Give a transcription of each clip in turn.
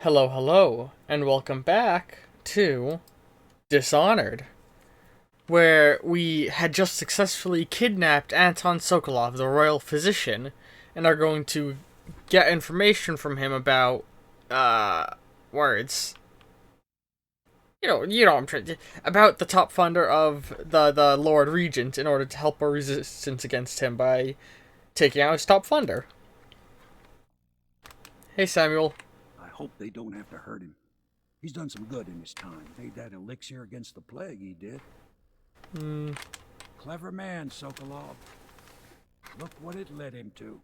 Hello, hello, and welcome back to Dishonored, where we had just successfully kidnapped Anton Sokolov, the royal physician, and are going to get information from him about, words. I'm trying to, about the top funder of the Lord Regent in order to help our resistance against him by taking out his top funder. Hey, Samuel. I hope they don't have to hurt him. He's done some good in his time. Made that elixir against the plague, he did. Hmm. Clever man, Sokolov. Look what it led him to.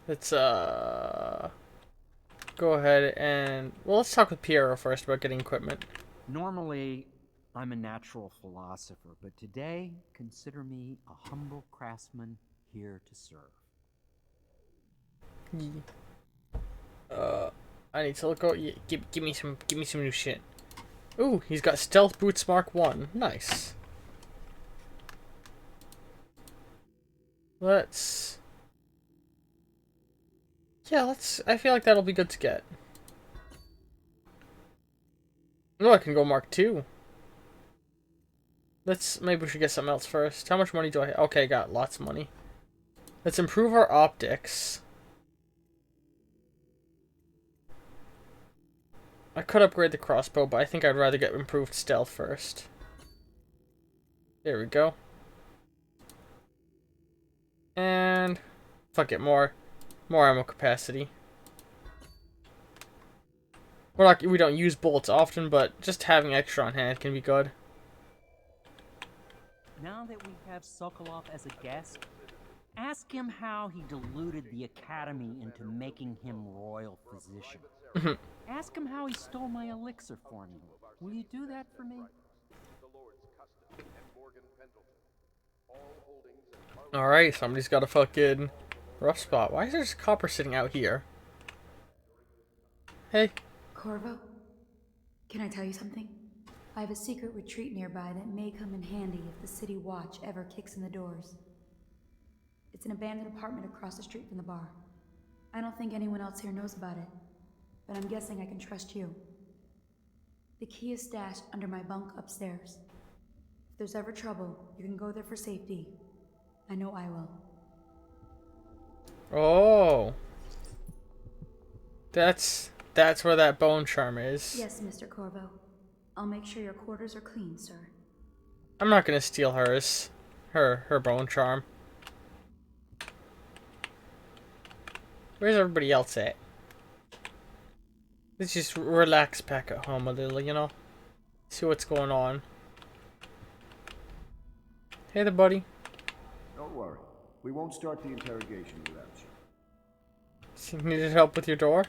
Let's, go ahead and... Well, let's talk with Piero first about getting equipment. Normally, I'm a natural philosopher, but today, consider me a humble craftsman here to serve. I need to look out. Give me some new shit. Ooh, he's got Stealth Boots Mark 1. Nice. Let's... Yeah, let's... I feel like that'll be good to get. Oh, I can go Mark 2. Maybe we should get something else first. How much money do I have? Okay, got lots of money. Let's improve our optics. I could upgrade the crossbow, but I think I'd rather get improved stealth first. There we go. And... Fuck it, more ammo capacity. We don't use bullets often, but just having extra on hand can be good. Now that we have Sokolov as a guest, ask him how he deluded the Academy into making him royal physician. Ask him how he stole my elixir for me. Will you do that for me? Alright, somebody's got a fucking rough spot. Why is there just copper sitting out here? Hey. Corvo, can I tell you something? I have a secret retreat nearby that may come in handy if the city watch ever kicks in the doors. It's an abandoned apartment across the street from the bar. I don't think anyone else here knows about it, but I'm guessing I can trust you. The key is stashed under my bunk upstairs. If there's ever trouble, you can go there for safety. I know I will. Oh. That's where that bone charm is. Yes, Mr. Corvo. I'll make sure your quarters are clean, sir. I'm not gonna steal hers. Her bone charm. Where's everybody else at? Let's just relax back at home a little, you know? See what's going on. Hey there, buddy. Don't worry. We won't start the interrogation without you. So you needed help with your door?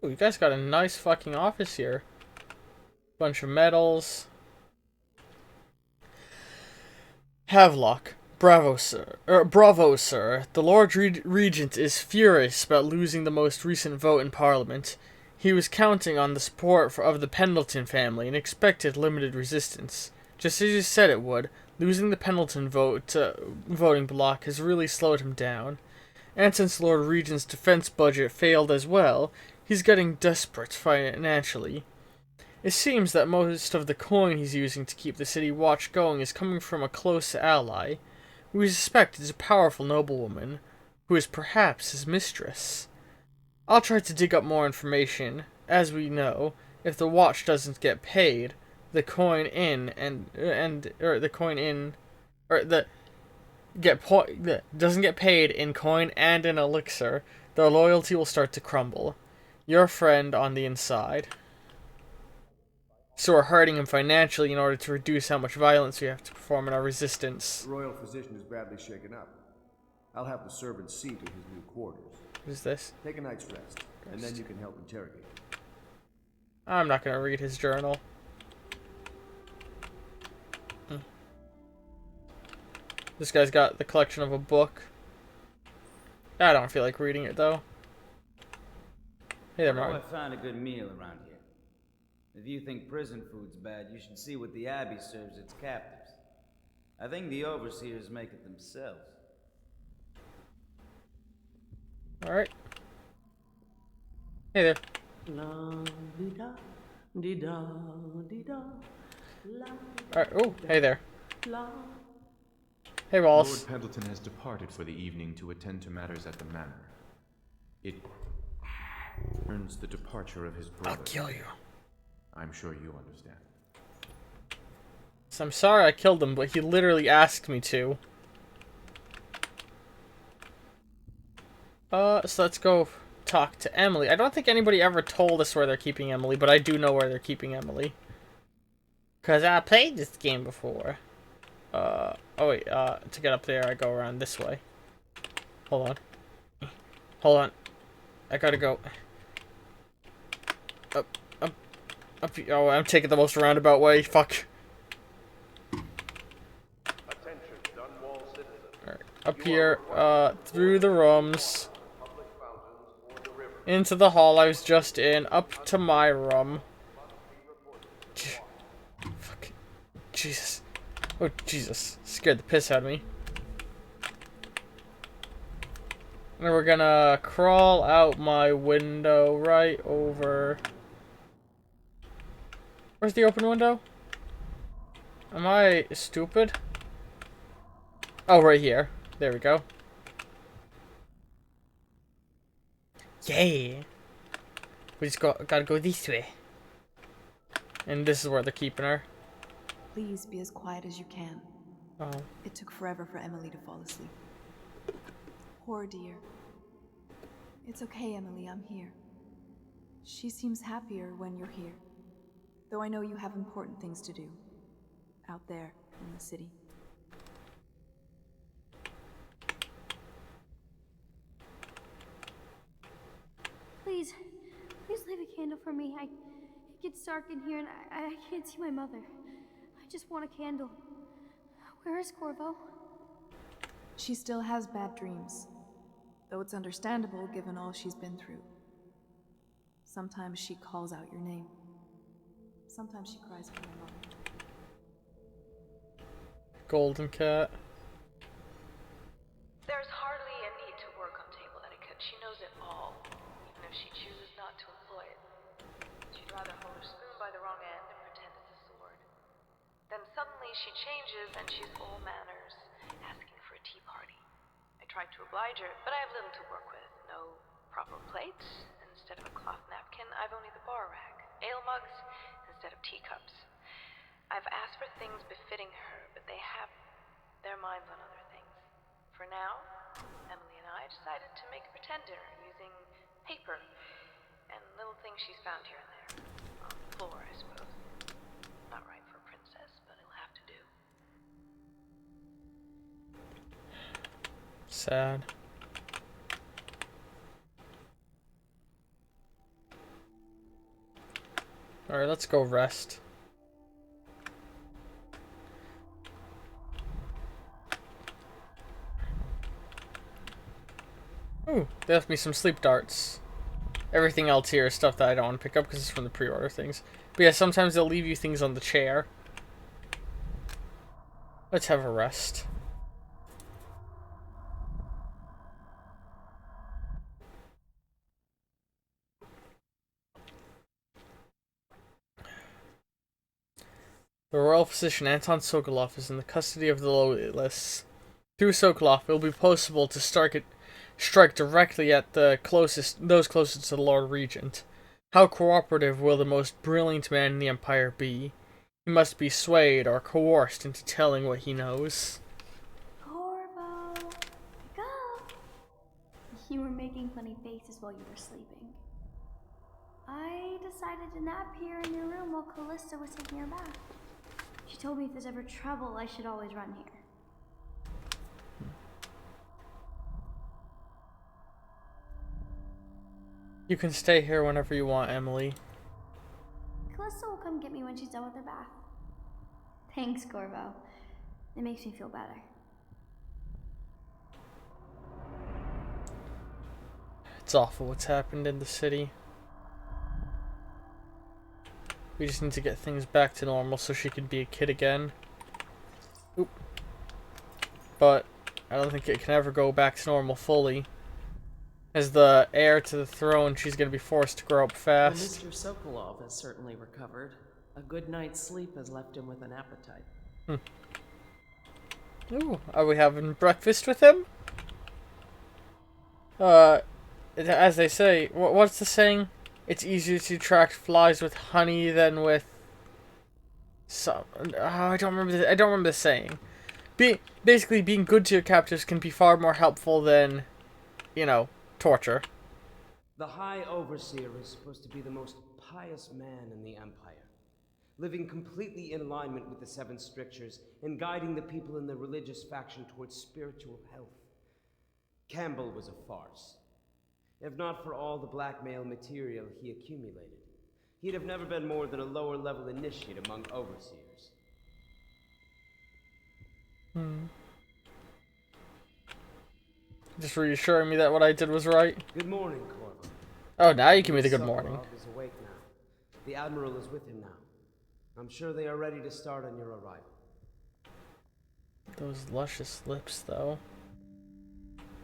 Ooh, you guys got a nice fucking office here. Bunch of medals. Havelock. Bravo, sir. Bravo, sir. The Lord Regent is furious about losing the most recent vote in Parliament. He was counting on the support of the Pendleton family and expected limited resistance. Just as you said it would, losing the Pendleton voting bloc has really slowed him down. And since Lord Regent's defense budget failed as well, he's getting desperate financially. It seems that most of the coin he's using to keep the city watch going is coming from a close ally, who we suspect is a powerful noblewoman, who is perhaps his mistress. I'll try to dig up more information. As we know, if the watch doesn't get paid, the coin in doesn't get paid in coin and in elixir, their loyalty will start to crumble. Your friend on the inside. So we're hurting him financially in order to reduce how much violence we have to perform in our resistance. The royal physician is badly shaken up. I'll have the servants see to his new quarters. What is this? Take a night's rest, and then you can help interrogate him. I'm not gonna read his journal. This guy's got the collection of a book. I don't feel like reading it though. Hey there, Martin. I found a good meal around here. If you think prison food's bad, you should see what the Abbey serves its captives. I think the overseers make it themselves. Alright. Hey there. Alright, oh, hey there. Hey, Wallace. Lord Pendleton has departed for the evening to attend to matters at the manor. It earns the departure of his brother. I'll kill you. I'm sure you understand. So I'm sorry I killed him, but he literally asked me to. So let's go talk to Emily. I don't think anybody ever told us where they're keeping Emily, but I do know where they're keeping Emily. Because I played this game before. Oh wait, to get up there I go around this way. Hold on. Hold on. I gotta go. Up. Oh, I'm taking the most roundabout way. Fuck. Attention, Dunwall citizens. Alright, up here, through the rooms. Public fountains or the river. Into the hall I was just in, up to my room. Fuck. Jesus. Oh, Jesus. Scared the piss out of me. And we're gonna crawl out my window right over... Where's the open window? Am I stupid? Oh, right here. There we go. Yeah. We just gotta go this way. And this is where they're keeping her. Please be as quiet as you can. Oh. It took forever for Emily to fall asleep. Poor dear. It's okay, Emily, I'm here. She seems happier when you're here. Though I know you have important things to do. Out there, in the city. Please leave a candle for me. It gets dark in here and I can't see my mother. I just want a candle. Where is Corvo? She still has bad dreams. Though it's understandable given all she's been through. Sometimes she calls out your name. Sometimes she cries for her mother. Golden cat. There's hardly a need to work on table etiquette. She knows it all, even if she chooses not to employ it. She'd rather hold her spoon by the wrong end and pretend it's a sword. Then suddenly she changes and she's all manners, asking for a tea party. I tried to oblige her, but I have little to work with. No proper plate. Instead of a cloth napkin, I've only the bar rag. Ale mugs instead of teacups. I've asked for things befitting her, but they have their minds on other things. For now, Emily and I decided to make a pretend dinner using paper and little things she's found here and there. On the floor, I suppose. Not right for a princess, but it'll have to do. Sad. Alright, let's go rest. Ooh, they left me some sleep darts. Everything else here is stuff that I don't want to pick up because it's from the pre-order things. But yeah, sometimes they'll leave you things on the chair. Let's have a rest. The royal physician Anton Sokolov is in the custody of the Loyalists. Through Sokolov, it will be possible to strike directly at those closest to the Lord Regent. How cooperative will the most brilliant man in the Empire be? He must be swayed or coerced into telling what he knows. Corvo, wake up! You were making funny faces while you were sleeping. I decided to nap here in your room while Callista was taking her bath. She told me if there's ever trouble, I should always run here. You can stay here whenever you want, Emily. Callista will come get me when she's done with her bath. Thanks, Corvo. It makes me feel better. It's awful what's happened in the city. We just need to get things back to normal so she can be a kid again. Oop. but I don't think it can ever go back to normal fully. As the heir to the throne, she's going to be forced to grow up Well, fast. Mr. Sokolov has certainly recovered. A good night's sleep has left him with an appetite. Ooh, are we having breakfast with him? As they say, what's the saying? It's easier to attract flies with honey than with some. Oh, I don't remember. I don't remember the saying. Basically, being good to your captives can be far more helpful than, torture. The High Overseer is supposed to be the most pious man in the Empire, living completely in alignment with the Seven Strictures and guiding the people in the religious faction towards spiritual health. Campbell was a farce. If not for all the blackmail material he accumulated, he'd have never been more than a lower-level initiate among overseers. Just reassuring me that what I did was right. Good morning, Corvo. Oh, now you give me the good morning. Sokolov is awake now. The Admiral is with him now. I'm sure they are ready to start on your arrival. Those luscious lips, though.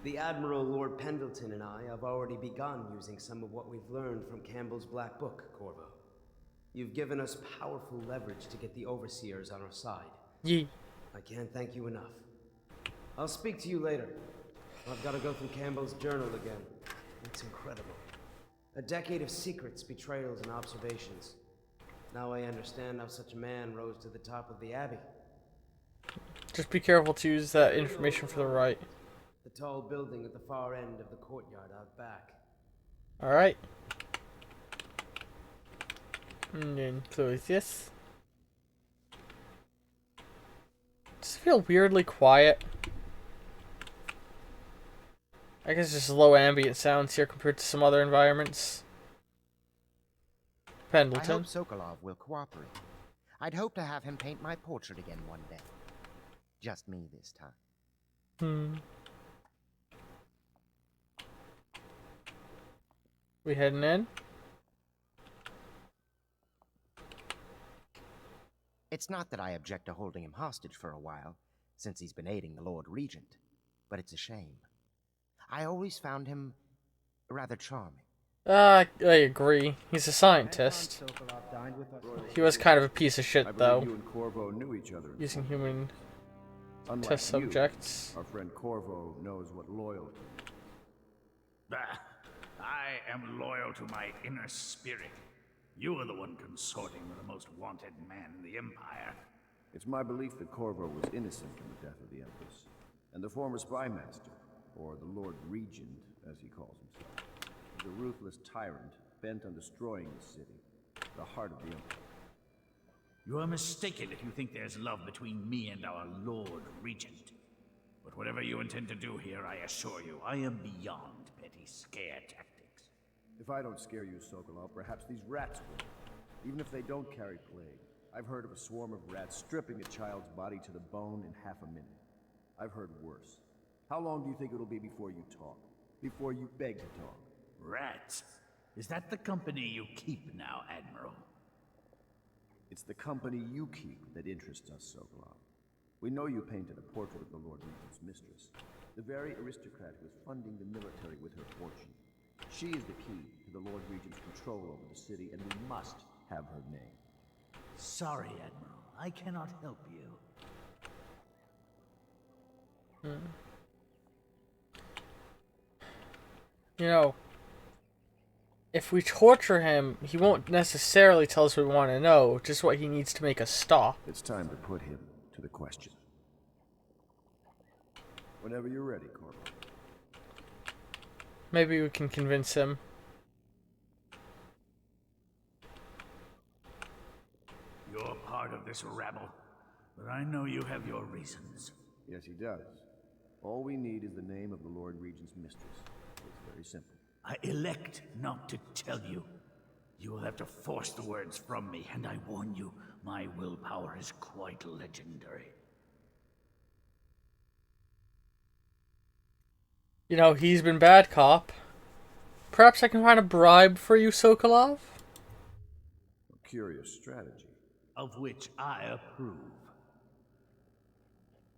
The Admiral, Lord Pendleton, and I have already begun using some of what we've learned from Campbell's Black Book, Corvo. You've given us powerful leverage to get the Overseers on our side. Yee. I can't thank you enough. I'll speak to you later. I've got to go through Campbell's journal again. It's incredible. A decade of secrets, betrayals, and observations. Now I understand how such a man rose to the top of the Abbey. Just be careful to use that information for the right. The tall building at the far end of the courtyard out back. Alright. And then close this. Does it feel weirdly quiet? I guess just low ambient sounds here compared to some other environments. Pendleton. I hope Sokolov will cooperate. I'd hope to have him paint my portrait again one day. Just me this time. We heading in? It's not that I object to holding him hostage for a while, since he's been aiding the Lord Regent, but it's a shame. I always found him rather charming. I agree. He's a scientist. He was kind of a piece of shit, though. You and Corvo knew each other. Using human Unlike test you, subjects. Our friend Corvo knows what loyalty is. Bah, I am loyal to my inner spirit. You are the one consorting with the most wanted man in the Empire. It's my belief that Corvo was innocent in the death of the Empress, and the former spy master, or the Lord Regent, as he calls himself, is a ruthless tyrant bent on destroying the city, the heart of the Empire. You are mistaken if you think there's love between me and our Lord Regent. But whatever you intend to do here, I assure you, I am beyond petty scare tactics. If I don't scare you, Sokolov, perhaps these rats will. Even if they don't carry plague. I've heard of a swarm of rats stripping a child's body to the bone in half a minute. I've heard worse. How long do you think it'll be before you talk? Before you beg to talk? Rats? Is that the company you keep now, Admiral? It's the company you keep that interests us, Sokolov. We know you painted a portrait of the Lord Regent's mistress, the very aristocrat who is funding the military with her fortune. She is the key to the Lord Regent's control over the city, and we must have her name. Sorry, Admiral. I cannot help you. You know, if we torture him, he won't necessarily tell us what we want to know, just what he needs to make us stop. It's time to put him to the question. Whenever you're ready, Corvo. Maybe we can convince him. You're part of this rabble, but I know you have your reasons. Yes, he does. All we need is the name of the Lord Regent's mistress. It's very simple. I elect not to tell you. You will have to force the words from me, and I warn you, my willpower is quite legendary. You know, he's been bad cop. Perhaps I can find a bribe for you, Sokolov? A curious strategy. Of which I approve.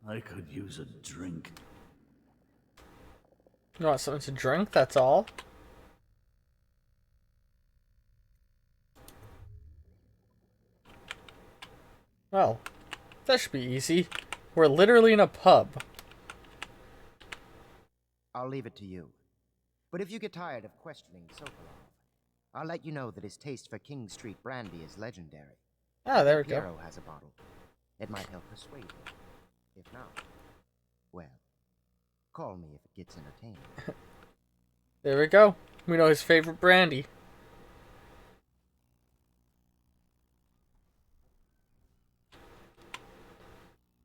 I could use a drink. You want something to drink, that's all? Well, that should be easy. We're literally in a pub. I'll leave it to you. But if you get tired of questioning Sokolov, I'll let you know that his taste for King Street brandy is legendary. Ah, there we Piero go. has a bottle. It might help persuade him. If not, well, call me if it gets entertaining. There we go. We know his favorite brandy.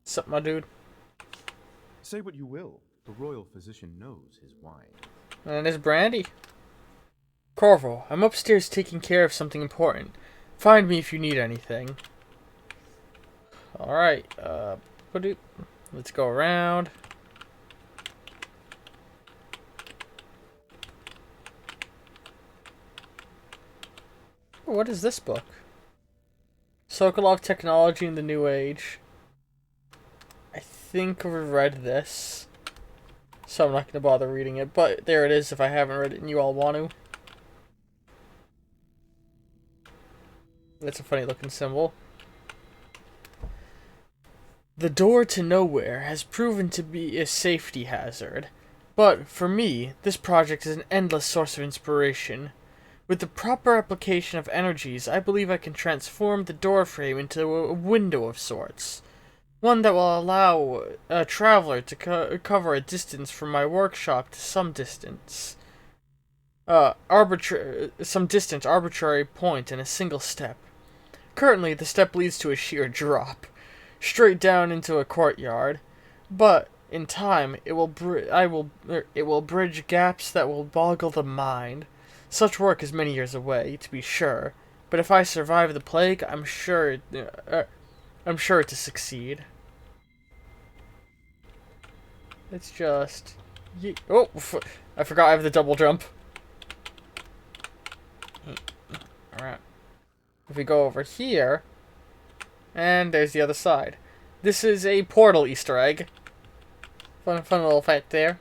Sup, my dude? Say what you will. The royal physician knows his wine. And his brandy. Corvo, I'm upstairs taking care of something important. Find me if you need anything. Alright, let's go around. What is this book? Sokolov Technology in the New Age. I think we've read this, so I'm not going to bother reading it, but there it is if I haven't read it and you all want to. That's a funny looking symbol. The door to nowhere has proven to be a safety hazard, but for me, this project is an endless source of inspiration. With the proper application of energies, I believe I can transform the doorframe into a window of sorts. One that will allow a traveler to cover a distance from my workshop to some distance. Some distant arbitrary point in a single step. Currently, the step leads to a sheer drop, straight down into a courtyard, but in time, it will bridge gaps that will boggle the mind. Such work is many years away, to be sure, but if I survive the plague, I'm sure to succeed. Let's just... Oh, I forgot I have the double jump. Alright. If we go over here, and there's the other side. This is a portal Easter egg. Fun little fact there.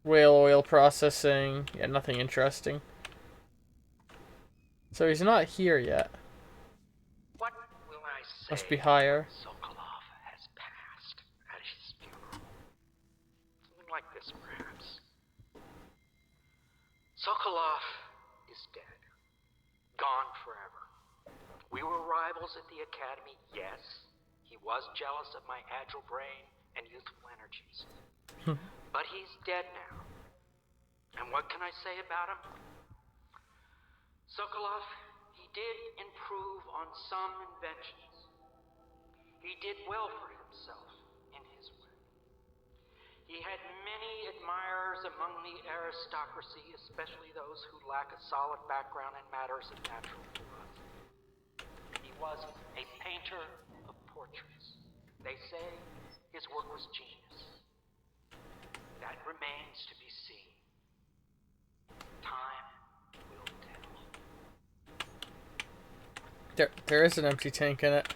Whale oil processing. Yeah, nothing interesting. So he's not here yet. What will I say? Must be higher. Sokolov has passed at his funeral. Something like this, perhaps. Sokolov is dead. Gone forever. We were rivals at the academy, yes. He was jealous of my agile brain and youthful energies. But he's dead now. And what can I say about him? Sokolov, he did improve on some inventions. He did well for himself in his way. He had many admirers among the aristocracy, especially those who lack a solid background in matters of natural philosophy. He was a painter of portraits. They say his work was genius. That remains to be seen. Time will tell. There is an empty tank in it.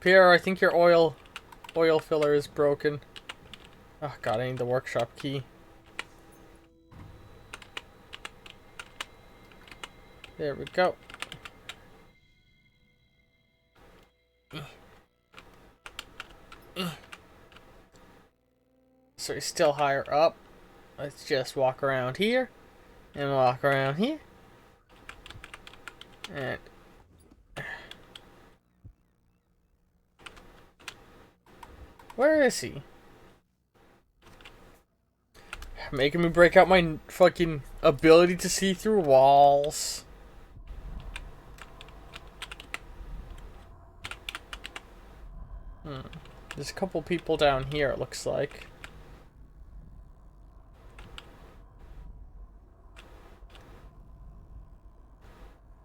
Pierre, I think your oil filler is broken. Oh god, I need the workshop key. There we go. So he's still higher up. Let's just walk around here. And walk around here. And... where is he? Making me break out my fucking ability to see through walls. There's a couple people down here, it looks like.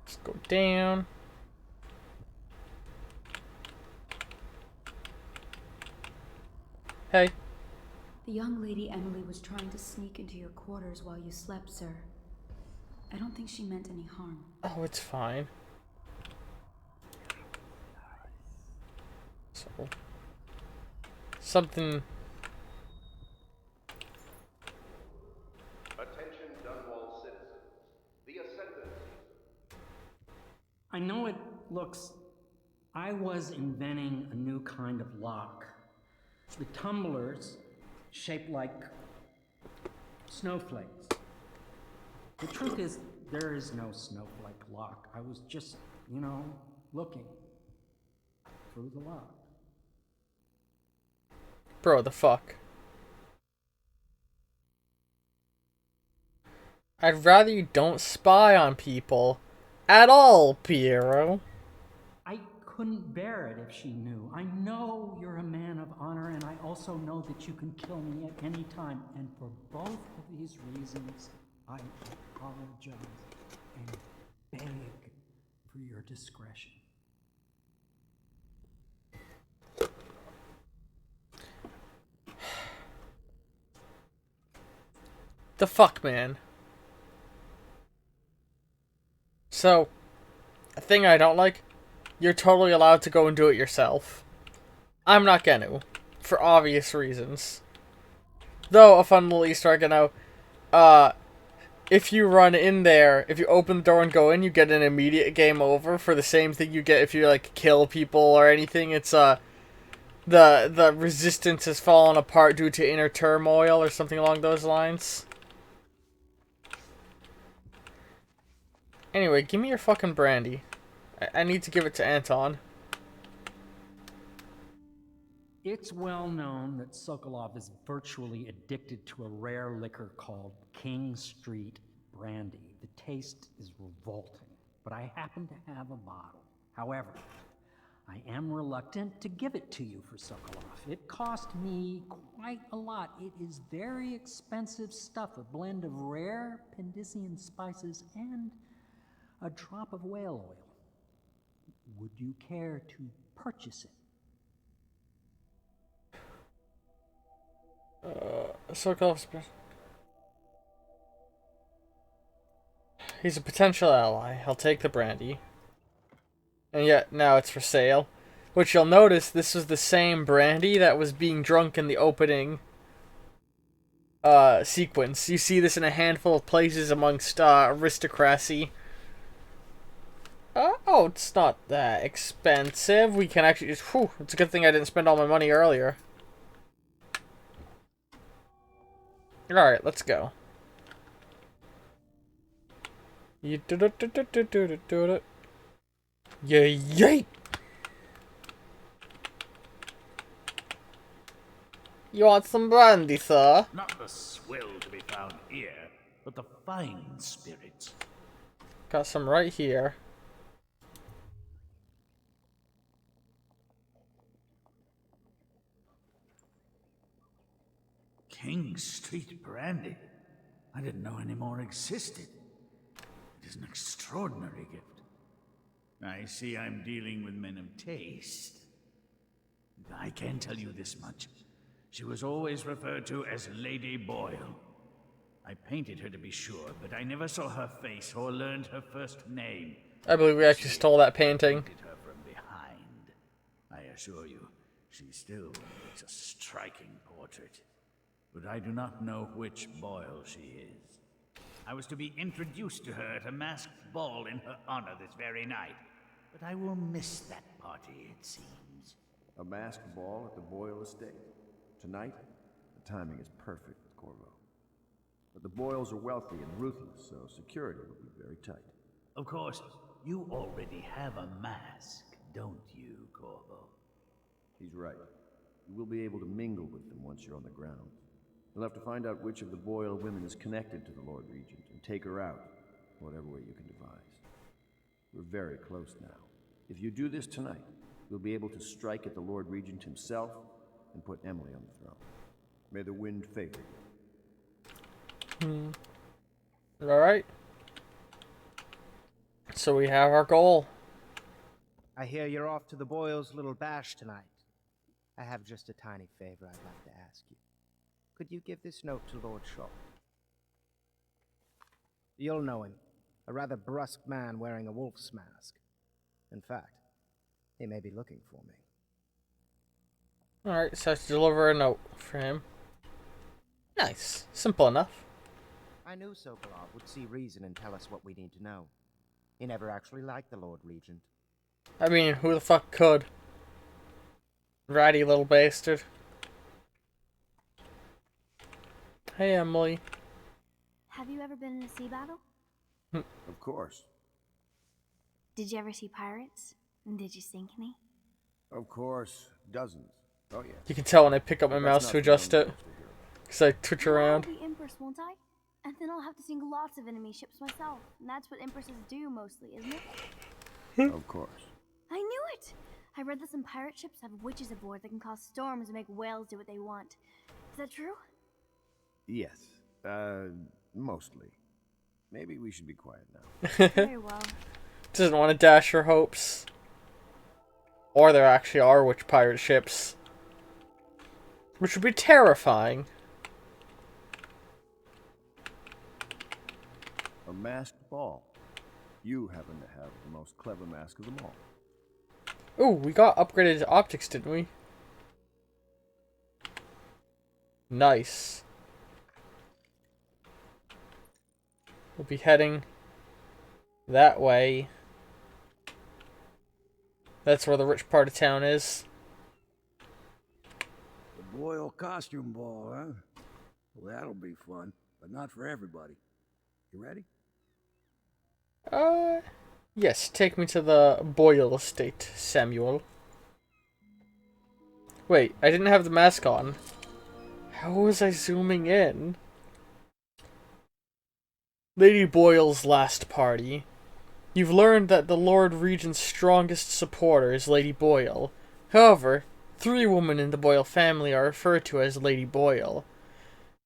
Let's go down. Hey. The young lady Emily was trying to sneak into your quarters while you slept, sir. I don't think she meant any harm. Oh, it's fine. So, something. Attention, Dunwall citizens. The ascendancy. I know it looks... I was inventing a new kind of lock. The tumblers shaped like snowflakes. The truth is, there is no snowflake lock. I was just, looking through the lock. Bro, the fuck? I'd rather you don't spy on people. At all, Piero. I couldn't bear it if she knew. I know you're a man of honor, and I also know that you can kill me at any time. And for both of these reasons, I apologize and beg for your discretion. The fuck, man? So, a thing I don't like, you're totally allowed to go and do it yourself. I'm not gonna, for obvious reasons. Though, a fun little Easter egg, if you run in there, if you open the door and go in, you get an immediate game over for the same thing you get if you, like, kill people or anything. It's, the resistance has fallen apart due to inner turmoil or something along those lines. Anyway, give me your fucking brandy. I need to give it to Anton. It's well known that Sokolov is virtually addicted to a rare liquor called King Street Brandy. The taste is revolting, but I happen to have a bottle. However, I am reluctant to give it to you for Sokolov. It cost me quite a lot. It is very expensive stuff, a blend of rare Pendician spices and a drop of whale oil. Would you care to purchase it? Sokolov's... He's a potential ally. I'll take the brandy. And yet, now it's for sale. Which you'll notice, this was the same brandy that was being drunk in the opening sequence. You see this in a handful of places amongst aristocracy. Oh, it's not that expensive. We can actually just... Whew, it's a good thing I didn't spend all my money earlier. Alright, let's go. You do it. Yay! You want some brandy, sir? Not the swill to be found here, but the fine spirits. Got some right here. King Street brandy? I didn't know any more existed. It is an extraordinary gift. I see I'm dealing with men of taste. I can tell you this much. She was always referred to as Lady Boyle. I painted her to be sure, but I never saw her face or learned her first name. I believe we actually stole that painting. Painted her from behind. I assure you, she still makes a striking portrait. But I do not know which Boyle she is. I was to be introduced to her at a masked ball in her honor this very night. But I will miss that party, it seems. A masked ball at the Boyle estate? Tonight? The timing is perfect, Corvo. But the Boyles are wealthy and ruthless, so security will be very tight. Of course, you already have a mask, don't you, Corvo? He's right. You will be able to mingle with them once you're on the ground. You'll have to find out which of the Boyle women is connected to the Lord Regent and take her out, whatever way you can devise. We're very close now. If you do this tonight, you'll be able to strike at the Lord Regent himself and put Emily on the throne. May the wind favor you. Alright. So we have our goal. I hear you're off to the Boyles' little bash tonight. I have just a tiny favor I'd like to ask you. Could you give this note to Lord Shaw? You'll know him. A rather brusque man wearing a wolf's mask. In fact, he may be looking for me. Alright, so I have to deliver a note for him. Nice. Simple enough. I knew Sokolov would see reason and tell us what we need to know. He never actually liked the Lord Regent. I mean, who the fuck could? Ratty little bastard. Hey, Emily. Have you ever been in a sea battle? Of course. Did you ever see pirates? And did you sink any? Of course. Dozens. Oh, yeah. You can tell when I pick up my But mouse that's to not the adjust only it. place to hear about. Because I twitch around. I'll be Empress, won't I? And then I'll have to sink lots of enemy ships myself. And that's what Empresses do mostly, isn't it? Of course. I knew it! I read that some pirate ships have witches aboard that can cause storms and make whales do what they want. Is that true? Yes. Mostly. Maybe we should be quiet now. Very well. Doesn't want to dash her hopes. Or there actually are witch pirate ships. Which would be terrifying. A masked ball. You happen to have the most clever mask of them all. Ooh, we got upgraded optics, didn't we? Nice. We'll be heading that way. That's where the rich part of town is. The Boyle costume ball, huh? Well, that'll be fun, but not for everybody. You ready? Yes, take me to the Boyle estate, Samuel. Wait, I didn't have the mask on. How was I zooming in? Lady Boyle's last party. You've learned that the Lord Regent's strongest supporter is Lady Boyle. However, 3 women in the Boyle family are referred to as Lady Boyle.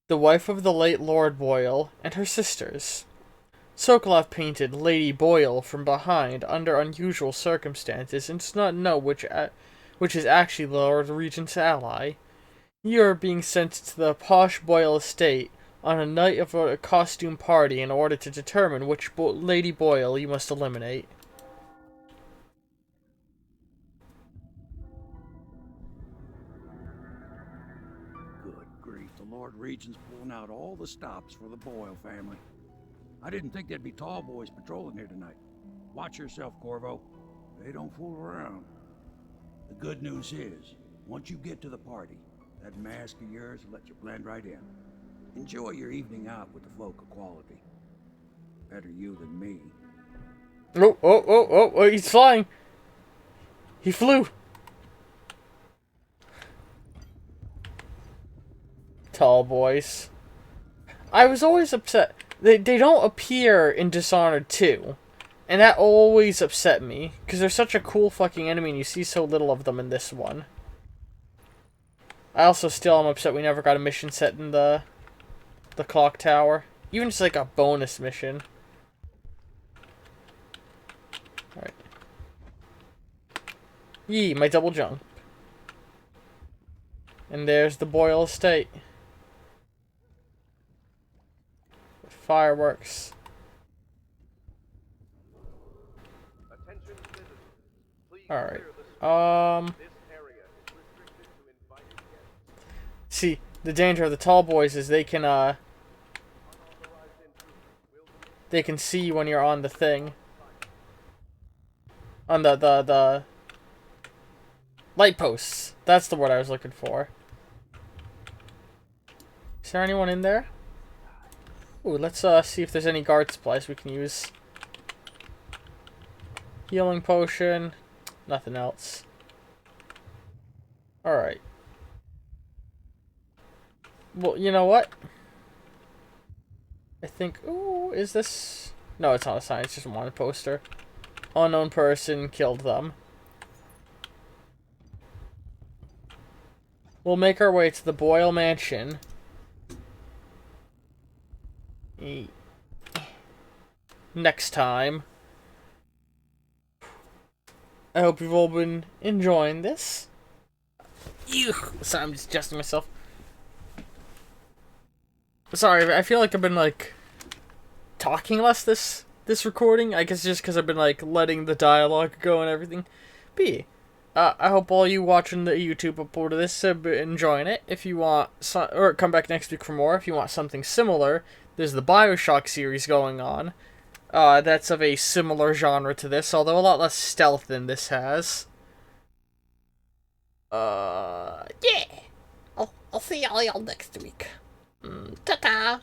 The wife of the late Lord Boyle, and her sisters. Sokolov painted Lady Boyle from behind under unusual circumstances and does not know which is actually the Lord Regent's ally. You are being sent to the posh Boyle estate on a night of a costume party in order to determine which Lady Boyle you must eliminate. Good grief, the Lord Regent's pulling out all the stops for the Boyle family. I didn't think there'd be tall boys patrolling here tonight. Watch yourself, Corvo. They don't fool around. The good news is, once you get to the party, that mask of yours will let you blend right in. Enjoy your evening out with the folk of quality. Better you than me. Oh, he's flying! He flew! Tall boys. I was always upset. They don't appear in Dishonored 2. And that always upset me. Because they're such a cool fucking enemy and you see so little of them in this one. I also still am upset we never got a mission set in the clock tower. Even just like a bonus mission. Alright. Yee, my double jump. And there's the Boyle estate. With fireworks. Alright. See, the danger of the tall boys is they can see when you're on the thing. On the light posts. That's the word I was looking for. Is there anyone in there? Ooh, let's see if there's any guard supplies we can use. Healing potion. Nothing else. Alright. Well, you know what? I think... Ooh, is this... No, it's not a sign. It's just a wanted poster. Unknown person killed them. We'll make our way to the Boyle Mansion. Next time. I hope you've all been enjoying this. Ew. Sorry, I'm just adjusting myself. Sorry, I feel like I've been, like, talking less this this recording. I guess just because I've been like letting the dialogue go and everything. B. I hope all you watching the YouTube upload of this have been enjoying it. If you want, or come back next week for more. If you want something similar, there's the BioShock series going on. That's of a similar genre to this, although a lot less stealth than this has. Yeah. I'll see y'all next week. Ta-ta!